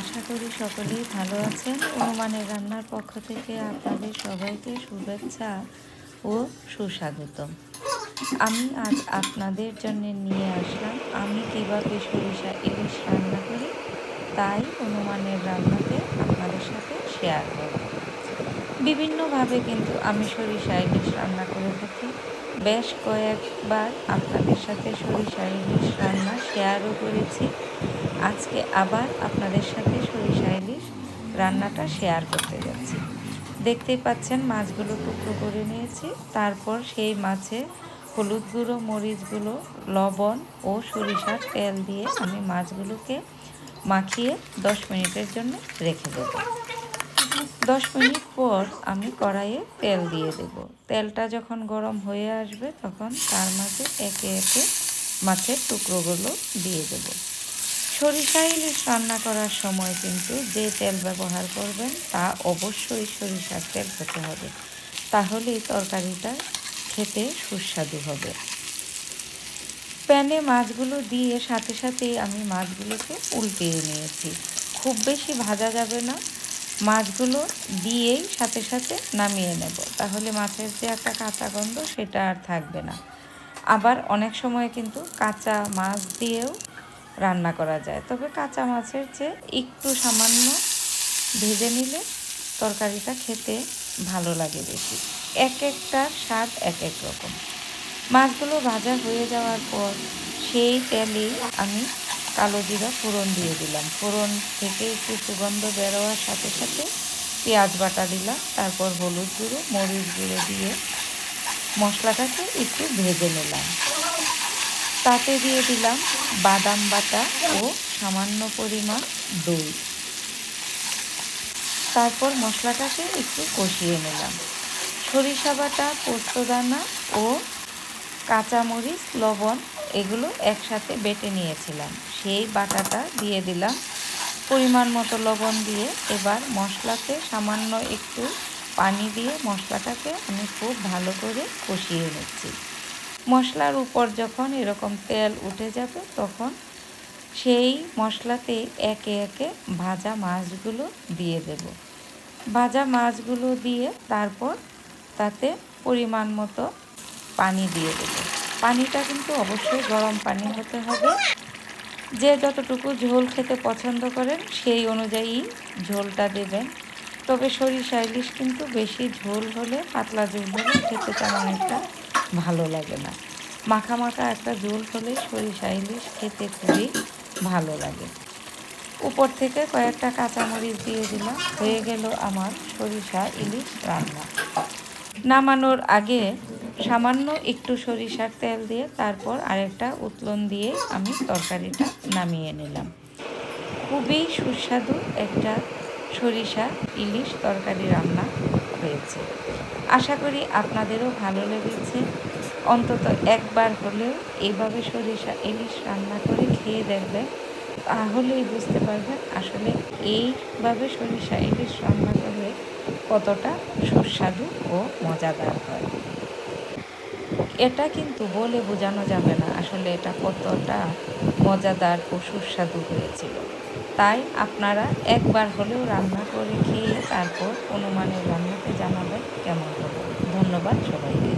আশা করি সকলেই ভালো আছেন। অনুমানের রান্নার পক্ষ থেকে আপনাদের সবাইকে শুভেচ্ছা ও সুস্বাগতম। আমি আজ আপনাদের জন্য নিয়ে আসলাম আমি কিভাবে সরিষা ইলিশ রান্না করি, তাই অনুমানের রান্নাতে আপনাদের সাথে শেয়ার করব। বিভিন্নভাবে কিন্তু আমি সরিষা ইলিশ রান্না করে থাকি। বেশ কয়েকবার আপনাদের সাথে সরিষা ইলিশ রান্না শেয়ারও করেছি। আজকে আবার আপনাদের সাথে সরিষা ইলিশ রান্নাটা শেয়ার করতে যাচ্ছি। দেখতেই পাচ্ছেন মাছগুলো টুকরো করে নিয়েছি। তারপর সেই মাছে হলুদ গুঁড়ো, মরিচ গুঁড়ো, লবণ ও সরিষার তেল দিয়ে আমি মাছগুলোকে মাখিয়ে 10 মিনিটের জন্য রেখে দেব। 10 মিনিট পর আমি কড়াইয়ে তেল দিয়ে দেব। তেলটা যখন গরম হয়ে আসবে তখন তার মাঝে একে একে মাছের টুকরোগুলো দিয়ে দেব। সরিষা ইলিশ রান্না করার সময় কিন্তু যে তেল ব্যবহার করবেন তা অবশ্যই সরিষার তেল হতে হবে, তাহলেই তরকারিটা খেতে সুস্বাদু হবে। প্যানে মাছগুলো দিয়ে সাথে সাথেই আমি মাছগুলোকে উল্টিয়ে নিয়েছি। খুব বেশি ভাজা যাবে না, মাছগুলো দিয়েই সাথে সাথে নামিয়ে নেব, তাহলে মাছের যে একটা কাঁচা গন্ধ সেটা আর থাকবে না। আবার অনেক সময় কিন্তু কাঁচা মাছ দিয়েও রান্না করা যায়, তবে কাঁচা মাছের চেয়ে একটু সামান্য ভেজে নিলে তরকারিটা খেতে ভালো লাগে বেশি। এক একটার স্বাদ এক এক রকম। মাছগুলো ভাজা হয়ে যাওয়ার পর সেই তেলেই আমি কালো জিরা ফোড়ন দিয়ে দিলাম। ফোড়ন থেকে একটু সুগন্ধ বেরোয়ার সাথে সাথে পেঁয়াজ বাটা দিলাম। তারপর হলুদ গুঁড়ো, মরিচ গুঁড়ো দিয়ে মশলাটাকে একটু ভেজে নিলাম। তাতে দিয়ে দিলাম বাদাম বাটা ও সামান্য পরিমাণ দই। তারপর মশলাটাকে একটু কষিয়ে নিলাম। সরিষা বাটা, পোস্তদানা ও কাঁচামরিচ, লবণ এগুলো একসাথে বেটে নিয়েছিলাম, সেই বাটাটা দিয়ে দিলাম। পরিমাণ মতো লবণ দিয়ে এবার মশলাতে সামান্য একটু পানি দিয়ে মশলাটাকে আমি খুব ভালো করে কষিয়ে নিচ্ছি। মশলার উপর যখন এরকম তেল উঠে যাবে তখন সেই মশলাতে একে একে ভাজা মাছগুলো দিয়ে দেব। ভাজা মাছগুলো দিয়ে তারপর তাতে পরিমাণ মতো পানি দিয়ে দেব। পানিটা কিন্তু অবশ্যই গরম পানি হতে হবে। যে যতটুকু ঝোল খেতে পছন্দ করেন সেই অনুযায়ী ঝোলটা দেবেন। তবে সরিষা ইলিশ কিন্তু বেশি ঝোল হলে, পাতলা ঝোল হলে খেতে তেমন একটা ভালো লাগে না। মাখা মাখা একটা ঝোল হলে সরিষা ইলিশ খেতে খুবই ভালো লাগে। উপর থেকে কয়েকটা কাঁচামরিচ দিয়ে দিলাম। হয়ে গেল আমার সরিষা ইলিশ রান্না। নামানোর আগে সামান্য একটু সরিষার তেল দিয়ে তারপর আরেকটা উতলন দিয়ে আমি তরকারিটা নামিয়ে নিলাম। খুবই সুস্বাদু একটা সরিষা ইলিশ তরকারি রান্না হয়েছে। আশা করি আপনাদেরও ভালো লেগেছে। অন্তত একবার হলেও এইভাবে সরিষা ইলিশ রান্না করে খেয়ে দেখবেন, তাহলেই বুঝতে পারবেন আসলে এইভাবে সরিষা ইলিশ রান্না করলে কতটা সুস্বাদু ও মজাদার হয়। এটা কিন্তু বলে বোঝানো যাবে না আসলে এটা কতটা মজাদার ও সুস্বাদু হয়েছিল। তাই আপনারা একবার হলেও রান্না করে খেয়ে তারপর অনুমানের রান্নাতে জানাবেন কেমন হলো। ধন্যবাদ সবাইকে।